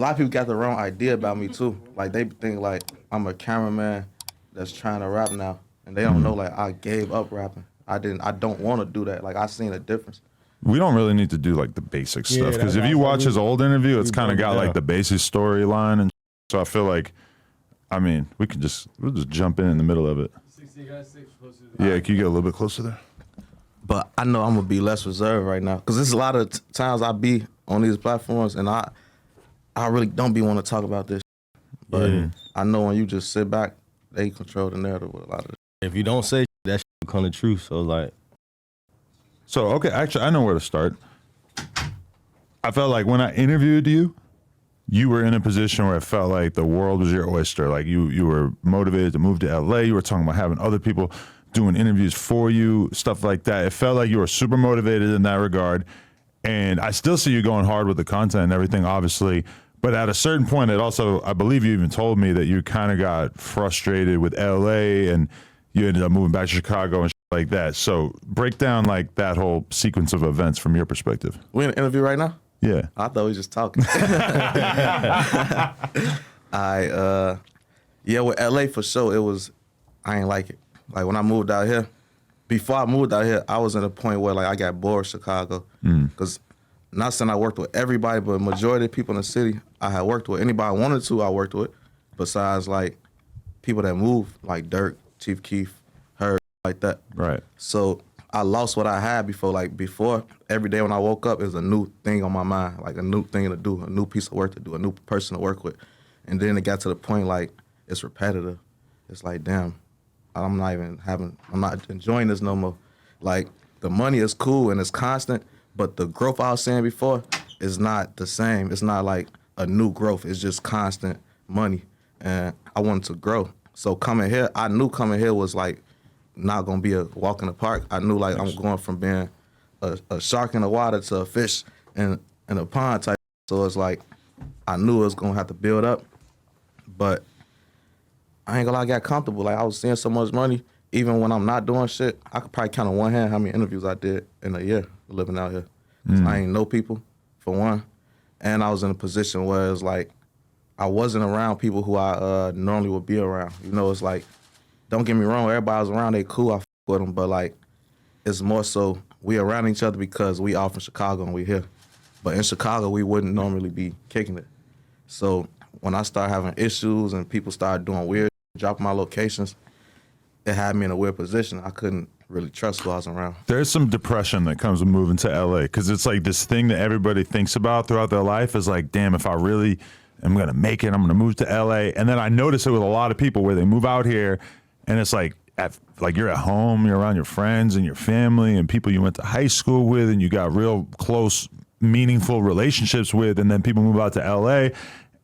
lot of people got the wrong idea about me too. Like they think like I'm a cameraman that's trying to rap now, and they don't know like I gave up rapping. I don't want to do that. Like I seen a difference. We don't really need to do like the basic stuff because if that's you what watch his old interview, it's kind of got like down. the basic storyline, and so I feel like, I mean, we'll just jump in the middle of it. 16 guys, 6 closer to Yeah, can you get a little bit closer there? But I know I'm gonna be less reserved right now because there's a lot of times I be on these platforms and I really don't be want to talk about this. But I know when you just sit back, they control the narrative with a lot of. If you don't say that shit become the truth, so like. So, okay, actually, I know where to start. I felt like when I interviewed you, you were in a position where it felt like the world was your oyster. Like you were motivated to move to LA. You were talking about having other people doing interviews for you, stuff like that. It felt like you were super motivated in that regard. And I still see you going hard with the content and everything, obviously. But at a certain point, it also, I believe you even told me that you kind of got frustrated with LA and you ended up moving back to Chicago and shit like that. So break down like that whole sequence of events from your perspective. We in an interview right now? Yeah. I thought we was just talking. Yeah, with LA for sure, I ain't like it. Like when I moved out here, before I moved out here, I was at a point where like I got bored of Chicago. Because not saying I worked with everybody, but majority of people in the city, I had worked with. Anybody I wanted to, I worked with. Besides like people that moved, like Dirk, Chief Keef, her, like that. Right. So I lost what I had before. Like before, every day when I woke up, it was a new thing on my mind, like a new thing to do, a new piece of work to do, a new person to work with. And then it got to the point like it's repetitive. It's like, damn, I'm not enjoying this no more. Like the money is cool and it's constant, but the growth I was saying before is not the same. It's not like a new growth. It's just constant money. And I wanted to grow. So coming here, I knew coming here was like not gonna be a walk in the park. I knew like I'm going from being a shark in the water to a fish in a pond type. So it's like I knew it was gonna have to build up, but I ain't gonna lie, I got comfortable. Like I was seeing so much money, even when I'm not doing shit. I could probably count on one hand how many interviews I did in a year living out here. I ain't know people for one, and I was in a position where it's like I wasn't around people who I normally would be around. You know, it's like, don't get me wrong, everybody was around, they cool, I f with them, but like, it's more so we around each other because we all from Chicago and we here. But in Chicago, we wouldn't normally be kicking it. So when I started having issues and people started doing weird, dropping my locations, it had me in a weird position. I couldn't really trust who I was around. There's some depression that comes with moving to LA because it's like this thing that everybody thinks about throughout their life is like, damn, if I really am going to make it, I'm going to move to LA. And then I notice it with a lot of people where they move out here and it's like, you're at home, you're around your friends and your family and people you went to high school with and you got real close, meaningful relationships with, and then people move out to LA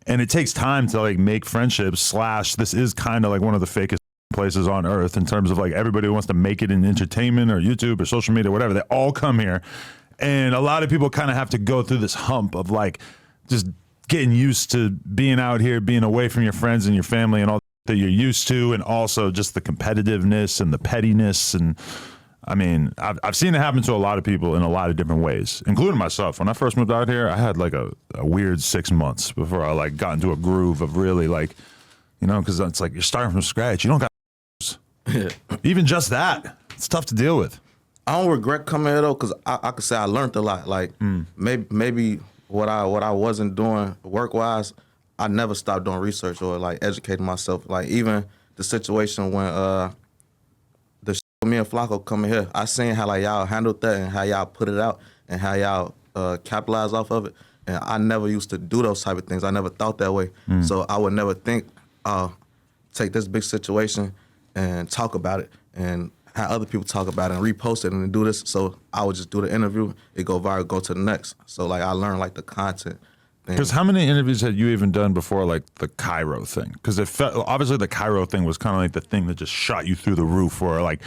and it takes time to like make friendships / this is kind of like one of the fakest places on earth in terms of like everybody who wants to make it in entertainment or YouTube or social media, whatever, they all come here. And a lot of people kind of have to go through this hump of like just getting used to being out here, being away from your friends and your family and all that you're used to, and also just the competitiveness and the pettiness. And I mean, I've seen it happen to a lot of people in a lot of different ways, including myself. When I first moved out here, I had like a weird 6 months before I like got into a groove of really like, you know, because it's like you're starting from scratch. You don't got even just that. It's tough to deal with. I don't regret coming here though, because I could say I learned a lot. Like maybe what I wasn't doing work wise, I never stopped doing research or like educating myself. Like even the situation when the shit with me and Flacco coming here, I seen how like y'all handled that and how y'all put it out and how y'all capitalized off of it. And I never used to do those type of things. I never thought that way. So I would never think, take this big situation and talk about it and have other people talk about it and repost it and do this. So I would just do the interview, it go viral, go to the next. So like I learned like the content. Because how many interviews had you even done before like the Cairo thing? Because it felt, obviously the Cairo thing was kind of like the thing that just shot you through the roof, or like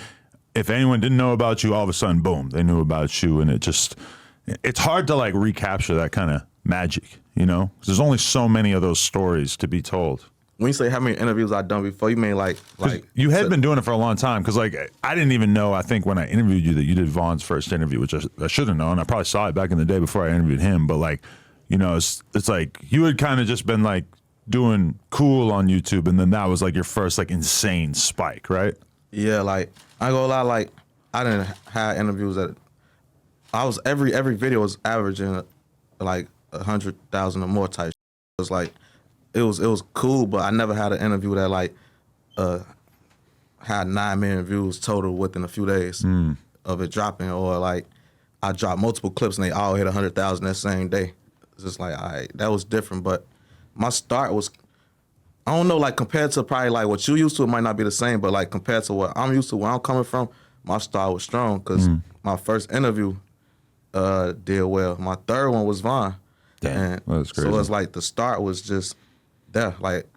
if anyone didn't know about you, all of a sudden, boom, they knew about you. And it's hard to like recapture that kind of magic, you know? 'Cause there's only so many of those stories to be told. When you say how many interviews I've done before, you mean like you had been doing it for a long time. Because like I didn't even know. I think when I interviewed you that you did Vaughn's first interview, which I should have known. I probably saw it back in the day before I interviewed him. But like you know, it's like you had kind of just been like doing cool on YouTube, and then that was like your first like insane spike, right? Yeah, like I ain't gonna lie, like I didn't have interviews that I was every video was averaging like 100,000 or more type. It was like it was cool, but I never had an interview that like had 9 million views total within a few days of it dropping, or like I dropped multiple clips and they all hit 100,000 that same day. It's just like that was different, but my start was, I don't know, like compared to probably like what you used to, it might not be the same, but like compared to what I'm used to, where I'm coming from, my start was strong because my first interview did well. My third one was Vaughn. Damn, that's crazy. So it's like the start was just there. Like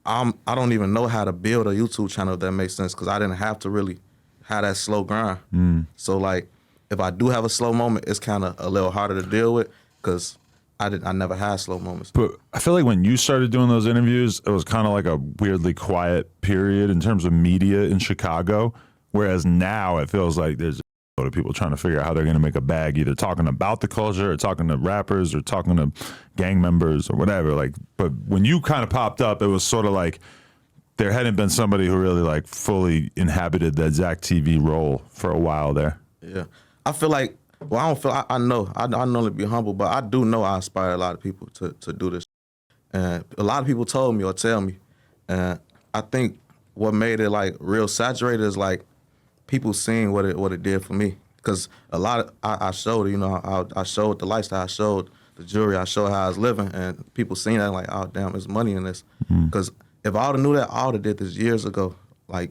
I don't even know how to build a YouTube channel, if that makes sense, because I didn't have to really have that slow grind. So like if I do have a slow moment, it's kind of a little harder to deal with because I never had slow moments. But I feel like when you started doing those interviews, it was kind of like a weirdly quiet period in terms of media in Chicago. Whereas now it feels like there's a lot of people trying to figure out how they're going to make a bag, either talking about the culture or talking to rappers or talking to gang members or whatever. Like, but when you kind of popped up, it was sort of like there hadn't been somebody who really like fully inhabited that Zach TV role for a while there. Yeah, I feel like, well, I don't feel, I know to be humble, but I do know I inspired a lot of people to do this. And a lot of people told me or tell me. And I think what made it like real saturated is like people seeing what it did for me. Because a lot of, I showed, you know, I showed the lifestyle, I showed the jewelry, I showed how I was living, and people seen that like, oh, damn, there's money in this. Because if I would have knew that, I would have did this years ago. Like,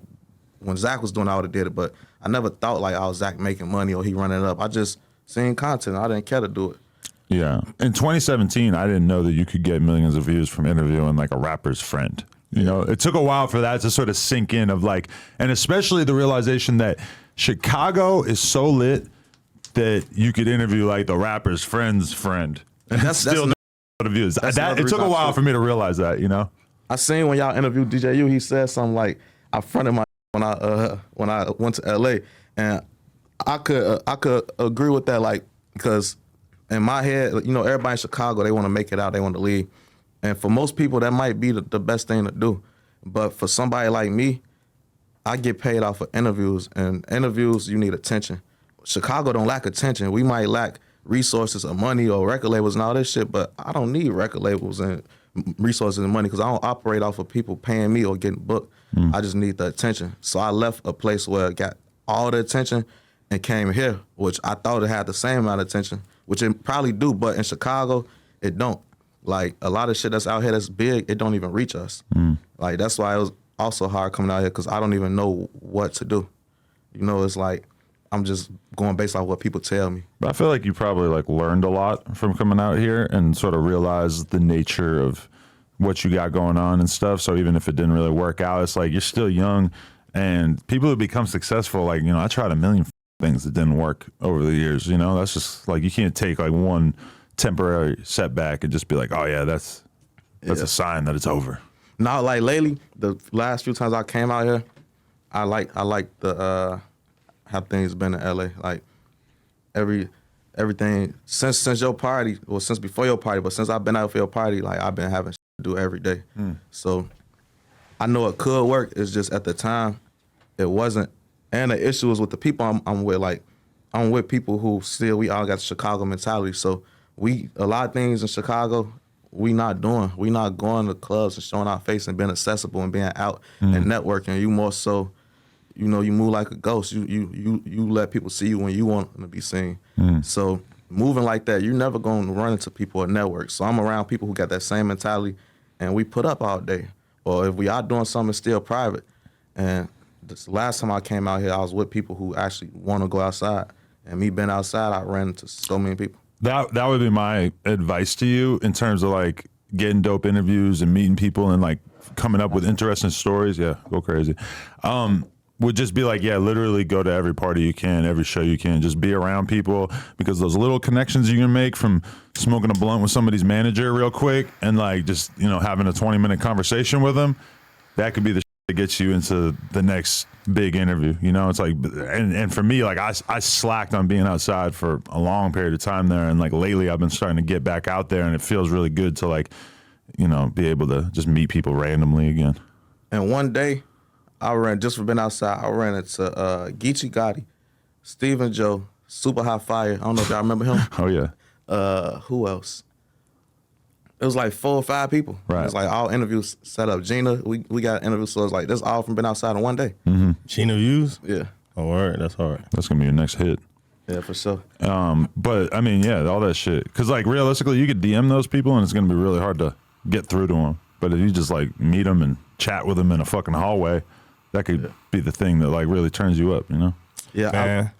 when Zach was doing it, I would have did it, but I never thought like, oh, Zach making money or he running it up. I just seen content. I didn't care to do it. Yeah. In 2017, I didn't know that you could get millions of views from interviewing like a rapper's friend. You know, it took a while for that to sort of sink in of like, and especially the realization that Chicago is so lit that you could interview like the rapper's friend's friend. And that's still not views. It took a while for me to realize that, you know? I seen when y'all interviewed DJU, he said something like, I fronted my when I went to LA, and I could agree with that, like, because in my head, you know, everybody in Chicago, they want to make it out, they want to leave. And for most people, that might be the best thing to do. But for somebody like me, I get paid off of interviews, and interviews, you need attention. Chicago don't lack attention. We might lack resources or money or record labels and all this shit, but I don't need record labels and resources and money because I don't operate off of people paying me or getting booked. I just need the attention. So I left a place where it got all the attention and came here, which I thought it had the same amount of attention, which it probably do, but in Chicago, it don't. Like, a lot of shit that's out here that's big, it don't even reach us. Like, that's why it was also hard coming out here because I don't even know what to do. You know, it's like I'm just going based off what people tell me. But I feel like you probably like learned a lot from coming out here and sort of realized the nature of what you got going on and stuff. So even if it didn't really work out, it's like you're still young, and people who become successful, like, you know, I tried a million things that didn't work over the years. You know, that's just like, you can't take like one temporary setback and just be like, oh yeah, that's a sign that it's over. Now, like lately, the last few times I came out here, I like the how things been in LA. Like everything since your party, or since before your party, but since I've been out for your party, like I've been having shit to do every day. So I know it could work. It's just at the time it wasn't. And the issue is with the people I'm with. Like, I'm with people who still, we all got the Chicago mentality. So a lot of things in Chicago, we not doing. We not going to clubs and showing our face and being accessible and being out and networking. You more so, you know, you move like a ghost. You let people see you when you want them to be seen. So moving like that, you're never going to run into people at network. So I'm around people who got that same mentality, and we put up all day. Or if we are doing something, it's still private. And this last time I came out here, I was with people who actually want to go outside. And me being outside, I ran into so many people. That would be my advice to you in terms of like getting dope interviews and meeting people and like coming up with interesting stories. Yeah, go crazy. Would just be like, yeah, literally go to every party you can, every show you can. Just be around people, because those little connections you can make from smoking a blunt with somebody's manager real quick and like just, you know, having a 20-minute conversation with them, that could be the that gets you into the next big interview. You know, it's like, and for me, like I slacked on being outside for a long period of time there, and like lately I've been starting to get back out there, and it feels really good to like, you know, be able to just meet people randomly again. And one day, I ran, just for being outside, I ran into Geechee Gotti, Stephen Joe, Super High Fire. I don't know if y'all remember him. Oh yeah. Who else? It was like 4 or 5 people. Right. It was like all interviews set up. Gina, we got interviews, so it's like this all from being outside in one day. Gina views? Yeah. Oh, word. That's hard. That's gonna be your next hit. Yeah, for sure. But I mean, yeah, all that shit. Because like realistically, you could DM those people, and it's gonna be really hard to get through to them. But if you just like meet them and chat with them in a fucking hallway, that could be the thing that like really turns you up, you know? Yeah. Man,